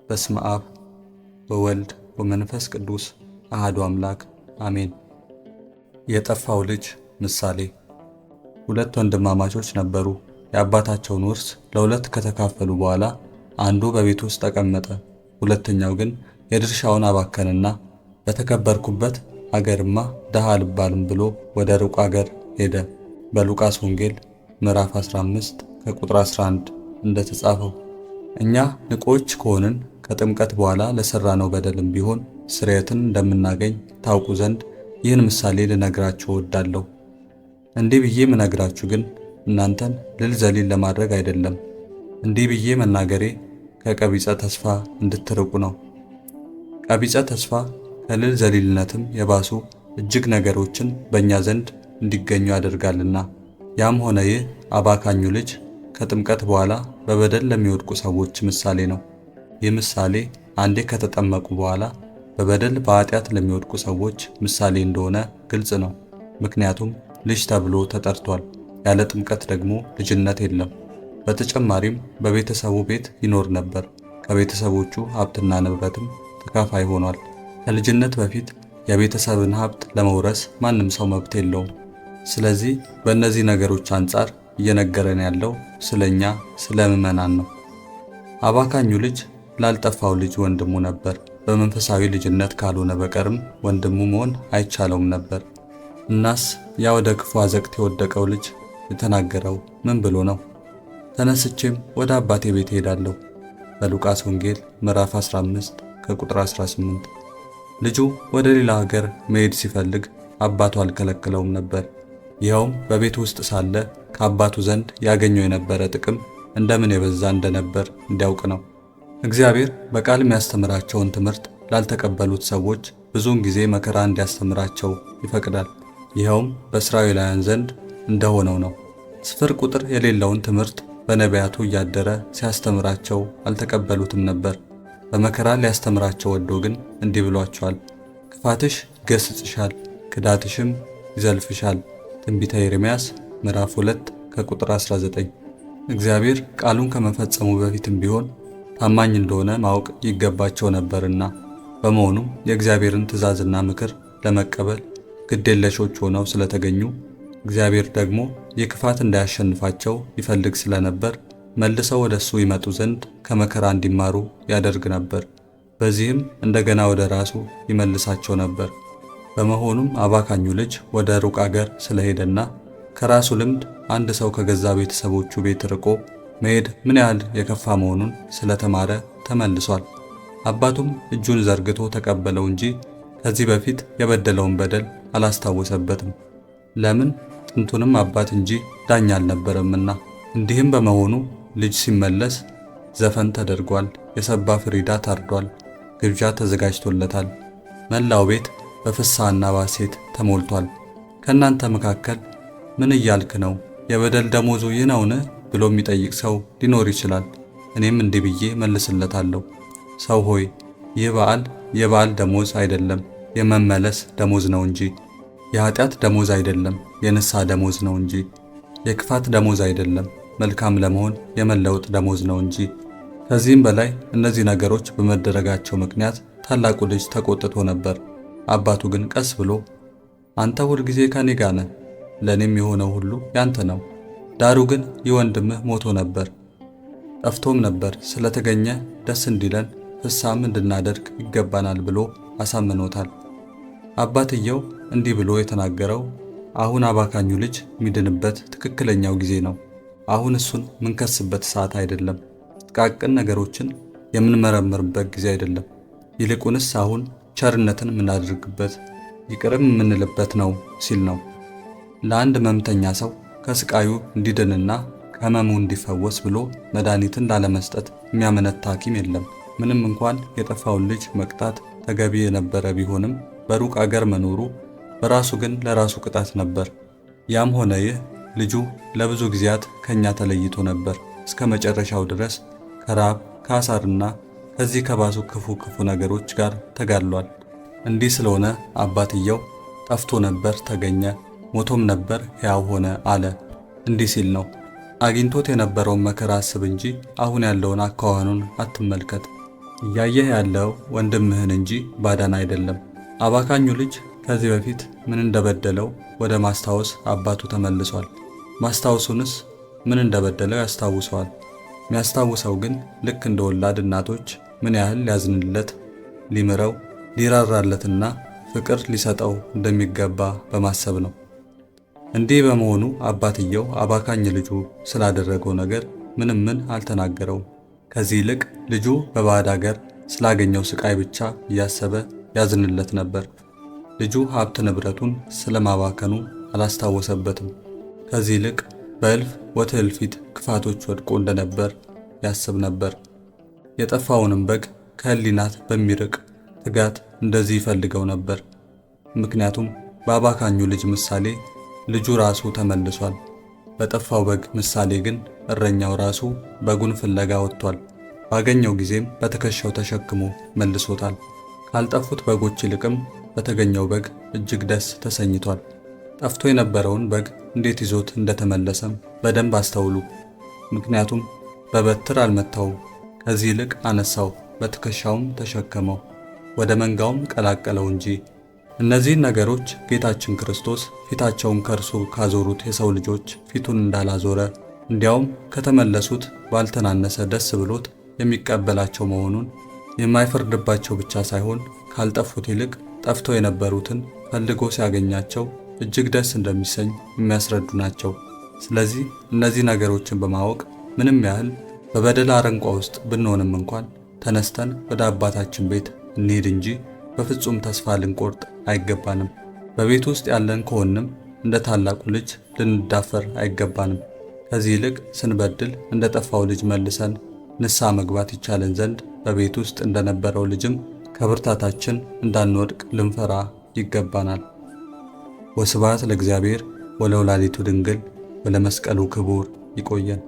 በስመ አብ ወወልድ ወመንፈስ ቅዱስ አሐዱ አምላክ አሜን። የጠፋው ልጅ ምሳሌ። ሁለት ወንድማማቾች ነበሩ። የአባታቸውን ውርስ ለሁለት ከተካፈሉ በኋላ አንዱ በቤት ውስጥ ተቀመጠ፣ ሁለተኛው ግን የድርሻውን አባከነና በተከበርኩበት አገርማ ድሃ አልባልም ብሎ ወደ ሩቅ አገር ሄደ። በሉቃስ ወንጌል ምዕራፍ 15 ከቁጥር 11 እንደተጻፈው። እኛ ንቆች ከሆንን ከጥምቀት በኋላ ለሰራነው በደልም ቢሆን ስርየትን እንደምናገኝ ታውቁ ዘንድ ይህን ምሳሌ ልነግራችሁ እወዳለሁ። እንዲህ ብዬ ምነግራችሁ ግን እናንተን ልል ዘሊል ለማድረግ አይደለም። እንዲህ ብዬ መናገሬ ከቀቢጸ ተስፋ እንድትርቁ ነው። ቀቢጸ ተስፋ ከልል ዘሊልነትም የባሱ እጅግ ነገሮችን በእኛ ዘንድ እንዲገኙ ያደርጋልና። ያም ሆነ ይህ አባካኙ ልጅ ከጥምቀት በኋላ በበደል ለሚወድቁ ሰዎች ምሳሌ ነው። ይህ ምሳሌ አንዴ ከተጠመቁ በኋላ በበደል በኃጢአት ለሚወድቁ ሰዎች ምሳሌ እንደሆነ ግልጽ ነው። ምክንያቱም ልጅ ተብሎ ተጠርቷል። ያለ ጥምቀት ደግሞ ልጅነት የለም። በተጨማሪም በቤተሰቡ ቤት ይኖር ነበር። ከቤተሰቦቹ ሀብትና ንብረትም ተካፋይ ሆኗል። ከልጅነት በፊት የቤተሰብን ሀብት ለመውረስ ማንም ሰው መብት የለውም። ስለዚህ በእነዚህ ነገሮች አንጻር እየነገረን ያለው ስለኛ ስለ ምዕመናን ነው። አባካኙ ልጅ ላልጠፋው ልጅ ወንድሙ ነበር። በመንፈሳዊ ልጅነት ካልሆነ በቀርም ወንድሙ መሆን አይቻለውም ነበር። እናስ ያ ወደ ክፉ አዘቅት የወደቀው ልጅ የተናገረው ምን ብሎ ነው? ተነስቼም ወደ አባቴ ቤት ሄዳለሁ። በሉቃስ ወንጌል ምዕራፍ 15 ከቁጥር 18። ልጁ ወደ ሌላ ሀገር መሄድ ሲፈልግ አባቱ አልከለከለውም ነበር። ይኸውም በቤት ውስጥ ሳለ ከአባቱ ዘንድ ያገኘው የነበረ ጥቅም እንደምን የበዛ እንደነበር እንዲያውቅ ነው። እግዚአብሔር በቃል የሚያስተምራቸውን ትምህርት ላልተቀበሉት ሰዎች ብዙውን ጊዜ መከራ እንዲያስተምራቸው ይፈቅዳል። ይኸውም በእስራኤላውያን ዘንድ እንደሆነው ነው። ስፍር ቁጥር የሌለውን ትምህርት በነቢያቱ እያደረ ሲያስተምራቸው አልተቀበሉትም ነበር። በመከራ ሊያስተምራቸው ወዶ ግን እንዲህ ብሏቸዋል። ክፋትሽ ይገስጽሻል፣ ክዳትሽም ይዘልፍሻል። ትንቢተ ኤርምያስ ምዕራፍ 2 ከቁጥር 19። እግዚአብሔር ቃሉን ከመፈጸሙ በፊትም ቢሆን ታማኝ እንደሆነ ማወቅ ይገባቸው ነበርና፣ በመሆኑም የእግዚአብሔርን ትእዛዝና ምክር ለመቀበል ግዴለሾች ሆነው ስለተገኙ እግዚአብሔር ደግሞ የክፋት እንዳያሸንፋቸው ይፈልግ ስለነበር መልሰው ወደ እሱ ይመጡ ዘንድ ከመከራ እንዲማሩ ያደርግ ነበር። በዚህም እንደገና ወደ ራሱ ይመልሳቸው ነበር። በመሆኑም አባካኙ ልጅ ወደ ሩቅ አገር ስለሄደና ከራሱ ልምድ አንድ ሰው ከገዛ ቤተሰቦቹ ቤት ርቆ መሄድ ምን ያህል የከፋ መሆኑን ስለተማረ ተመልሷል። አባቱም እጁን ዘርግቶ ተቀበለው እንጂ ከዚህ በፊት የበደለውን በደል አላስታወሰበትም። ለምን? ጥንቱንም አባት እንጂ ዳኛ አልነበረምና። እንዲህም በመሆኑ ልጅ ሲመለስ ዘፈን ተደርጓል፣ የሰባ ፍሪዳ ታርዷል፣ ግብዣ ተዘጋጅቶለታል። መላው ቤት በፍስሐና ባሴት ተሞልቷል። ከእናንተ መካከል ምን እያልክ ነው? የበደል ደሞዙ ይህ ነውን? ብሎ የሚጠይቅ ሰው ሊኖር ይችላል። እኔም እንዲህ ብዬ መልስለታለሁ። ሰው ሆይ ይህ በዓል የበዓል ደሞዝ አይደለም፣ የመመለስ ደሞዝ ነው እንጂ። የኃጢአት ደሞዝ አይደለም፣ የንስሐ ደሞዝ ነው እንጂ። የክፋት ደሞዝ አይደለም፣ መልካም ለመሆን የመለወጥ ደሞዝ ነው እንጂ። ከዚህም በላይ እነዚህ ነገሮች በመደረጋቸው ምክንያት ታላቁ ልጅ ተቆጥቶ ነበር። አባቱ ግን ቀስ ብሎ አንተ ሁል ጊዜ ከኔ ጋር ነህ፣ ለእኔም የሆነው ሁሉ ያንተ ነው። ዳሩ ግን ይህ ወንድምህ ሞቶ ነበር፣ ጠፍቶም ነበር፣ ስለተገኘ ደስ እንዲለን ፍስሐም እንድናደርግ ይገባናል ብሎ አሳምኖታል። አባትየው እንዲህ ብሎ የተናገረው አሁን አባካኙ ልጅ የሚድንበት ትክክለኛው ጊዜ ነው። አሁን እሱን ምንከስበት ሰዓት አይደለም። ጥቃቅን ነገሮችን የምንመረምርበት ጊዜ አይደለም። ይልቁንስ አሁን ቸርነትን የምናደርግበት ይቅርም የምንልበት ነው ሲል ነው። ለአንድ ሕመምተኛ ሰው ከስቃዩ እንዲድንና ከሕመሙ እንዲፈወስ ብሎ መድኃኒትን ላለመስጠት የሚያመነታ ሐኪም የለም። ምንም እንኳን የጠፋውን ልጅ መቅጣት ተገቢ የነበረ ቢሆንም በሩቅ አገር መኖሩ በራሱ ግን ለራሱ ቅጣት ነበር። ያም ሆነ ይህ ልጁ ለብዙ ጊዜያት ከኛ ተለይቶ ነበር። እስከ መጨረሻው ድረስ ከራብ ከአሳርና ከዚህ ከባሱ ክፉ ነገሮች ጋር ተጋድሏል። እንዲህ ስለሆነ አባትየው ጠፍቶ ነበር ተገኘ፣ ሞቶም ነበር ሕያው ሆነ አለ። እንዲህ ሲል ነው፣ አግኝቶት የነበረውን መከራ አስብ እንጂ አሁን ያለውን አኳኋኑን አትመልከት። እያየህ ያለው ወንድምህን እንጂ ባዳን አይደለም። አባካኙ ልጅ ከዚህ በፊት ምን እንደበደለው ወደ ማስታወስ አባቱ ተመልሷል። ማስታወሱንስ ምን እንደበደለው ያስታውሰዋል። የሚያስታውሰው ግን ልክ እንደ ወላድ እናቶች ምን ያህል ሊያዝንለት፣ ሊምረው፣ ሊራራለትና ፍቅር ሊሰጠው እንደሚገባ በማሰብ ነው። እንዲህ በመሆኑ አባትየው አባካኝ ልጁ ስላደረገው ነገር ምን አልተናገረውም። ከዚህ ይልቅ ልጁ በባዕድ አገር ስላገኘው ስቃይ ብቻ እያሰበ ያዝንለት ነበር። ልጁ ሀብት ንብረቱን ስለማባከኑ አላስታወሰበትም። ከዚህ ይልቅ በእልፍ ወትእልፊት ክፋቶች ወድቆ እንደነበር ያስብ ነበር። የጠፋውንም በግ ከሕሊናት በሚርቅ ትጋት እንደዚህ ይፈልገው ነበር። ምክንያቱም በአባካኙ ልጅ ምሳሌ ልጁ ራሱ ተመልሷል። በጠፋው በግ ምሳሌ ግን እረኛው ራሱ በጉን ፍለጋ ወጥቷል። ባገኘው ጊዜም በትከሻው ተሸክሞ መልሶታል። ካልጠፉት በጎች ይልቅም በተገኘው በግ እጅግ ደስ ተሰኝቷል። ጠፍቶ የነበረውን በግ እንዴት ይዞት እንደተመለሰም በደንብ አስተውሉ። ምክንያቱም በበትር አልመታውም፣ ከዚህ ይልቅ አነሳው፣ በትከሻውም ተሸከመው፣ ወደ መንጋውም ቀላቀለው እንጂ። እነዚህን ነገሮች ጌታችን ክርስቶስ ፊታቸውን ከእርሱ ካዞሩት የሰው ልጆች ፊቱን እንዳላዞረ፣ እንዲያውም ከተመለሱት ባልተናነሰ ደስ ብሎት የሚቀበላቸው መሆኑን፣ የማይፈርድባቸው ብቻ ሳይሆን ካልጠፉት ይልቅ ጠፍተው የነበሩትን ፈልጎ ሲያገኛቸው እጅግ ደስ እንደሚሰኝ የሚያስረዱ ናቸው። ስለዚህ እነዚህ ነገሮችን በማወቅ ምንም ያህል በበደል አረንቋ ውስጥ ብንሆንም እንኳን ተነስተን ወደ አባታችን ቤት እንሂድ እንጂ በፍጹም ተስፋ ልንቆርጥ አይገባንም። በቤት ውስጥ ያለን ከሆንም እንደ ታላቁ ልጅ ልንዳፈር አይገባንም። ከዚህ ይልቅ ስንበድል እንደ ጠፋው ልጅ መልሰን ንስሐ መግባት ይቻለን ዘንድ በቤት ውስጥ እንደነበረው ልጅም ከብርታታችን እንዳንወድቅ ልንፈራ ይገባናል። ወስብሐት ለእግዚአብሔር ወለወላዲቱ ድንግል ወለመስቀሉ ክቡር። ይቆየን።